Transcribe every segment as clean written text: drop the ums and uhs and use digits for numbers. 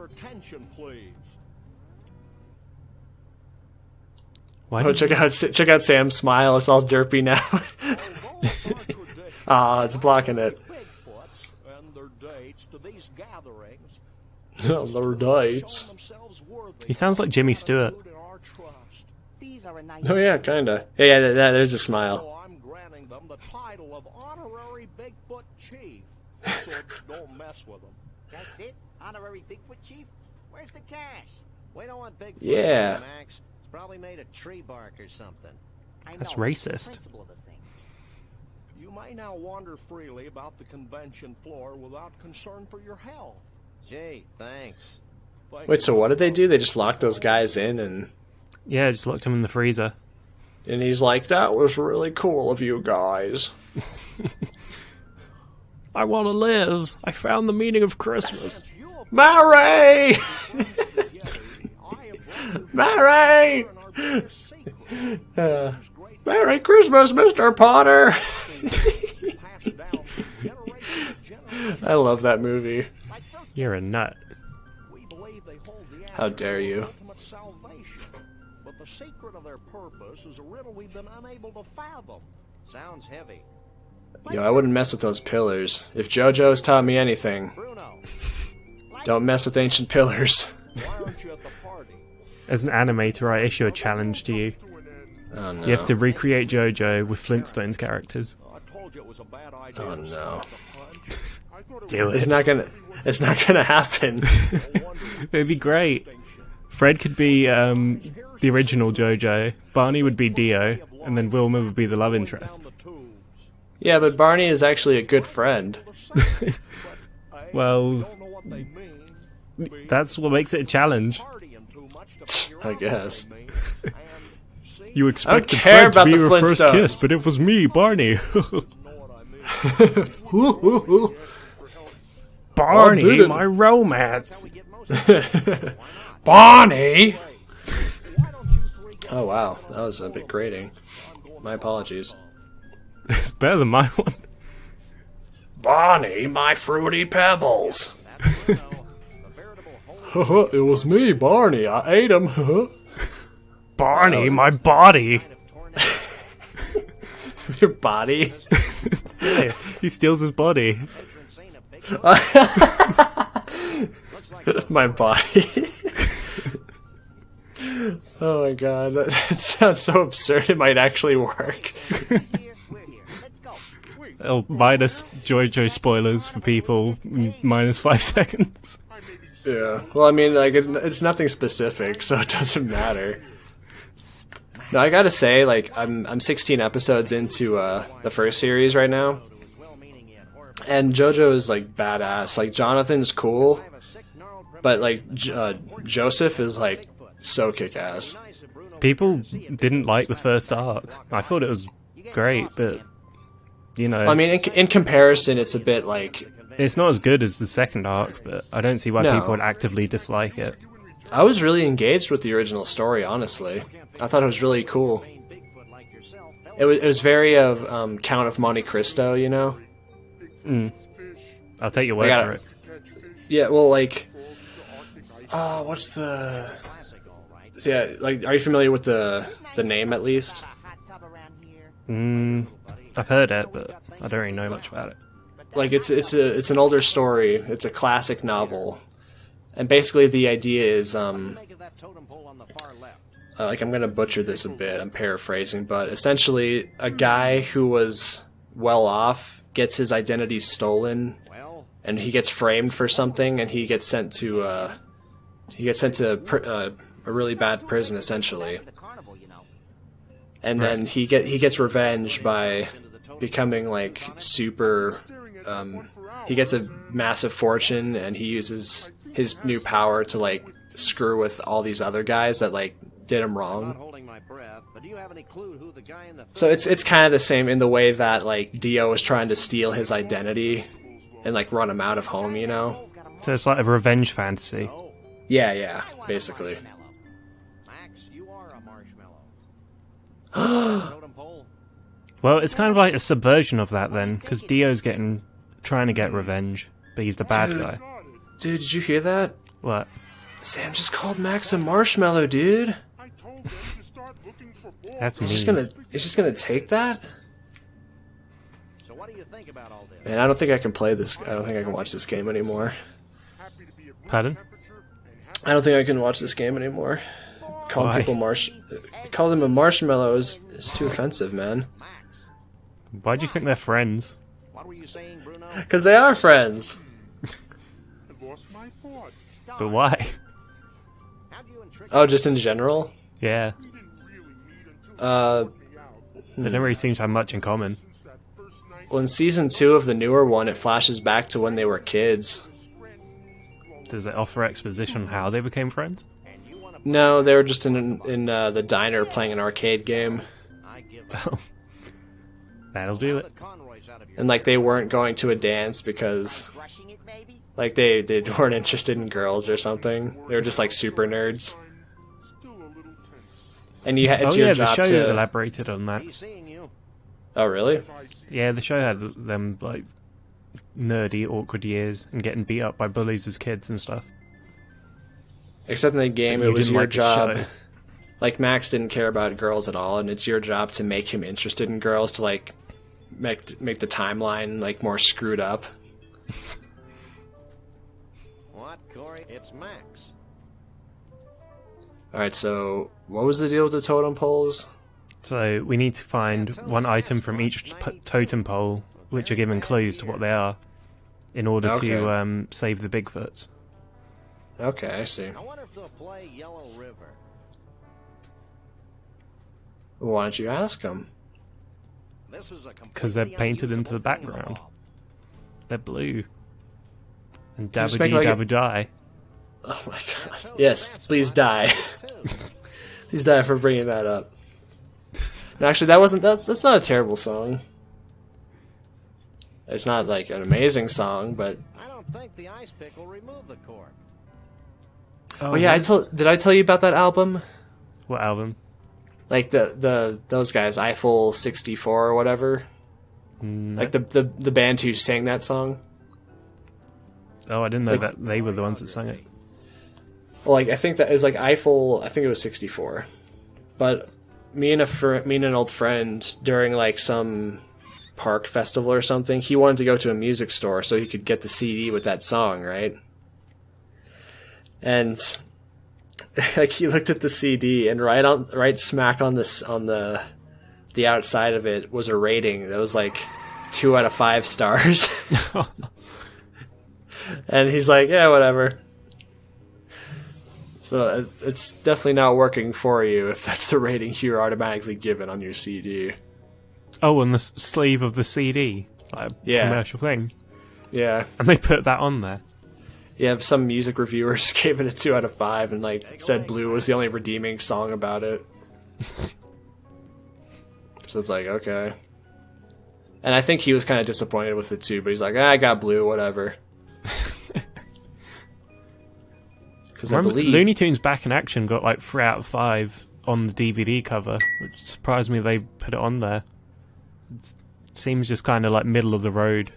attention, please. Oh, check out Sam's smile. It's all derpy now. Ah, it's blocking it. And their dates to these gatherings. Their dates. He sounds like Jimmy Stewart. Oh yeah, kinda. Yeah, there's a smile. I'm granting them the title of honorary Bigfoot chief. So don't mess with them. That's it? Honorary Bigfoot chief? Where's the cash? We don't want Bigfoot, Yeah. Max. It's probably made of tree bark or something. That's racist. Principle of the thing. You may now wander freely about the convention floor without concern for your health. Gee, thanks. Wait, so what did they do? They just locked those guys in and Yeah, just locked him in the freezer. he's like, that was really cool of you guys. I want to live. I found the meaning of Christmas. Mary! Mary! Merry Christmas, Mr. Potter! I love that movie. You're a nut. How dare you. But the secret of their purpose is a riddle we've been unable to fathom. Sounds heavy. Yo, I wouldn't mess with those pillars. If Jojo's taught me anything, Bruno. don't mess with ancient pillars. Why aren't you at the party? As an animator, I issue a challenge to you. Oh no. You have to recreate Jojo with Flintstones characters. I told you it was a bad idea. Oh no. Do It's not gonna happen. It'd be great. Fred could be the original Jojo, Barney would be Dio, and then Wilma would be the love interest. Yeah, but Barney is actually a good friend. Well, that's what makes it a challenge. I guess. You expected care Fred to about be the your first Flintstones. kiss, but it was me, Barney. Barney, did my romance. Barney! Oh wow, that was a bit grating. My apologies. It's better than my one. Barney, my fruity pebbles. It was me, Barney. I ate him. Barney, my body. Your body. Yeah, he steals his body. My body. Oh my god, that sounds so absurd. It might actually work. Oh, minus Jojo spoilers for people. Minus 5 seconds. Yeah. Well, I mean, like it's nothing specific, so it doesn't matter. No, I gotta say, like I'm 16 episodes into the first series right now, and JoJo is like badass. Like Jonathan's cool, but like Joseph is like so kick-ass. People didn't like the first arc. I thought it was great, but you know, I mean, in comparison, it's a bit like it's not as good as the second arc. But I don't see why No. people would actively dislike it. I was really engaged with the original story. Honestly, I thought it was really cool. It was very of Count of Monte Cristo, you know. I'll take your word for it. Yeah, well, like, what's the? So yeah, like, are you familiar with the name at least? I've heard it, but I don't really know much about it. Like, it's an older story. It's a classic novel, and basically the idea is like, I'm gonna butcher this a bit. I'm paraphrasing, but essentially, a guy who was well off gets his identity stolen, and he gets framed for something, and he gets sent to a really bad prison, essentially. And then he gets revenge by becoming like super. He gets a massive fortune, and he uses his new power to like screw with all these other guys that like did him wrong. So it's kind of the same in the way that like Dio was trying to steal his identity and like run him out of home, you know? So it's like a revenge fantasy. Yeah, basically. Well, it's kind of like a subversion of that then, because Dio's trying to get revenge, but he's the bad guy. Dude, did you hear that? What? Sam just called Max a marshmallow, dude. I told them to start looking for boys. That's mean. He's just gonna take that? So what do you think about all this? Man, I don't think I can play this. I don't think I can watch this game anymore. Happy to be at room Pardon? temperature and happy I don't think I can watch this game anymore. Calling Why? people call them a marshmallow is too offensive, man. Max, Why do you think they're friends? what were you saying, Bruno? Because they are friends. I lost my thought. But why? How do you and Tricky Oh, just in general? Yeah, We didn't really meet until Uh, you brought me out. they don't really seem to have much in common. Since that first night, well, in season 2 of the newer one, it flashes back to when they were kids. Does it offer exposition on how they became friends? and you want to No, they were just in the diner playing an arcade game, I give up. That'll do Now it. the Conroy's out of your and like they weren't going to a dance because crushing it, baby. like they weren't interested in girls or something. They were just like super nerds, still a little tense. and it's Oh your yeah, the job show to. elaborated on that. He's seeing you. Oh really? If I see Yeah, the show had them like nerdy, awkward years and getting beat up by bullies as kids and stuff. Except in the game, You it was didn't your like the job. show. Like Max didn't care about girls at all, and it's your job to make him interested in girls to like make the timeline like more screwed up. What, Corey? It's Max. All right, so what was the deal with the totem poles? So we need to find one item from each totem pole, which are given clues to what they are, in order Okay. to save the Bigfoots. Okay, I see. I wonder if they'll play Yellow River. Why don't you ask him? This is a 'Cause they're completely painted into the unusable thing, background. Bob. They're blue. And just dabba make dee like a- dabba die. Oh my god! Yes, please die. Please die for bringing that up. No, actually, that's not a terrible song. It's not like an amazing song, but I don't think the ice pick will remove the cork. oh yeah, did I tell you about that album? What album? Like those guys, Eiffel 64 or whatever. Like the band who sang that song. Oh, I didn't know like- that they were the ones that sang it. Well, like I think that is like Eiffel. I think it was 64. But me and an old friend during like some park festival or something, he wanted to go to a music store so he could get the CD with that song, right? And like he looked at the CD, and right smack on the outside of it was a rating that was like 2 out of 5 stars. And he's like, yeah, whatever. So it's definitely not working for you if that's the rating you're automatically given on your CD. Oh, on the sleeve of the CD, like a Yeah. commercial thing, Yeah. and they put that on there. Yeah, some music reviewers gave it a 2 out of 5 and like said Blue was the only redeeming song about it. So it's like, okay. And I think he was kind of disappointed with it too, but he's like, I got Blue, whatever. Because I Remember, believe... Looney Tunes Back in Action got like 3 out of 5 on the DVD cover, which surprised me they put it on there. It seems just kind of like middle of the road.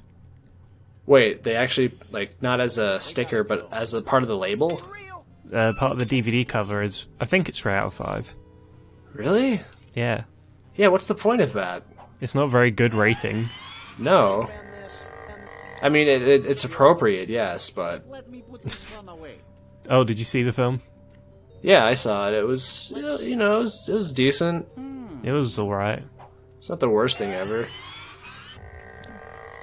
Wait, they actually, like, not as a sticker, but as a part of the label? Part of the DVD cover is, I think it's 3 out of 5. Really? Yeah. Yeah, what's the point of that? It's not a very good rating. No. I mean, it's appropriate, yes, but... Let me put this one away. Oh, did you see the film? Yeah, I saw it. It was, you know, it was decent. It was alright. It's not the worst thing ever.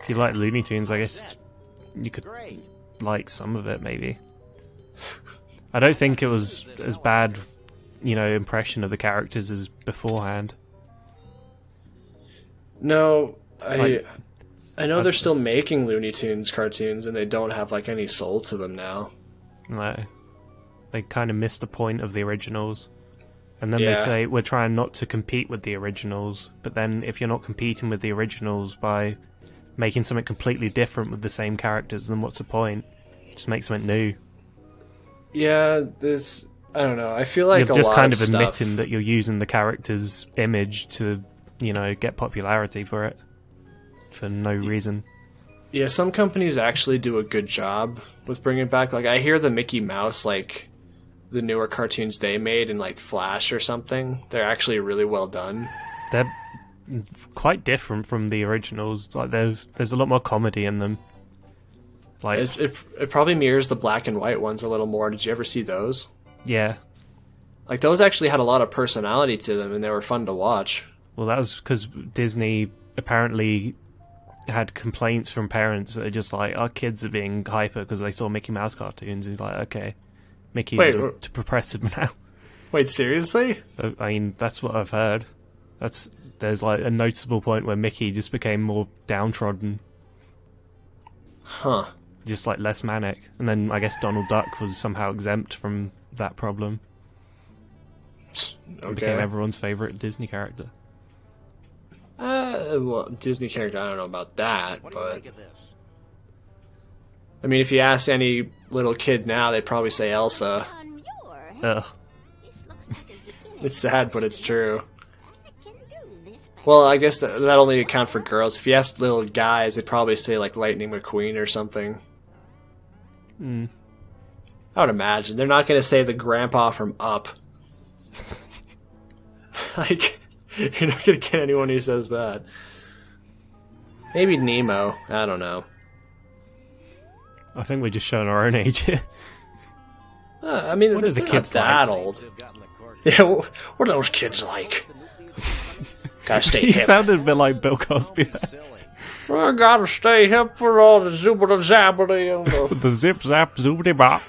If you like Looney Tunes, I guess you could Great. like some of it, maybe. I don't think it was as bad, impression of the characters as beforehand. No, Like- I know they're still making Looney Tunes cartoons, and they don't have, like, any soul to them now. No. They kind of missed the point of the originals. And then Yeah. they say, we're trying not to compete with the originals. But then if you're not competing with the originals by making something completely different with the same characters, then what's the point? Just make something new. Yeah, I don't know. I feel like You're a just lot kind of of stuff, admitting that you're using the character's image to, get popularity for it. For no reason. Yeah, some companies actually do a good job with bringing it back. Like, I hear the Mickey Mouse, like, the newer cartoons they made in, like, Flash or something, they're actually really well done. They're quite different from the originals. Like, there's a lot more comedy in them. Like, It probably mirrors the black and white ones a little more. Did you ever see those? yeah. Like, those actually had a lot of personality to them, and they were fun to watch. Well, that was because Disney apparently had complaints from parents that are just like, our kids are being hyper because they saw Mickey Mouse cartoons. And he's like, okay, Mickey's Wait, too progressive now. Wait, seriously? I mean, that's what I've heard. There's like a noticeable point where Mickey just became more downtrodden, Huh. just like less manic. And then I guess Donald Duck was somehow exempt from that problem. And became Okay. everyone's favorite Disney character. Well, Disney character, I don't know about that, What do you but... make of this? I mean, if you ask any little kid now, they'd probably say Elsa. On your head. Ugh. This looks like a zucchini. It's sad, but it's true. I can do this by Well, I guess that only account for girls. If you ask little guys, they'd probably say, like, Lightning McQueen or something. Mm. I would imagine. They're not going to say the grandpa from Up. Like, you're not going to get anyone who says that. Maybe Nemo. I don't know. I think we're just showing our own age here. I mean, What are the they're kids not that like? old. They've gotten the cork. Yeah, what are those kids like? Gotta stay He hip. sounded a bit like Bill Cosby there. Silly. I gotta stay hip for all the zoobada zabbity and the... The zip zap zoobity bop.